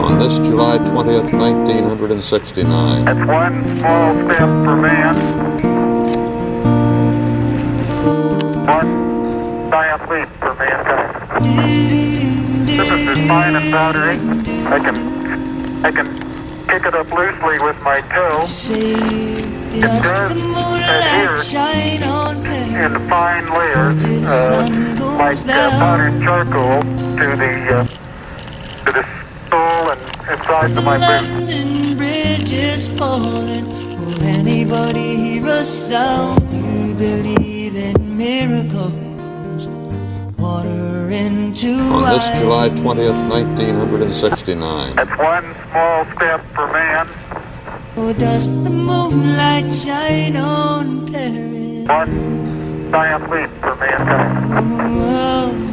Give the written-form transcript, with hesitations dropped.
On this July 20th, 1969. It's one small step for man, one giant leap for mankind. This is refined powdery. I can kick it up loosely with my toe. It does adhere in fine layers, like powdered charcoal, to the sole and sides of my boot. Bridges falling. Will anybody hear a sound? You believe in miracles. Water into On this July 20th, 1969. That's one small step for man, oh, does the moonlight shine on Paris? one giant leap for mankind. Oh,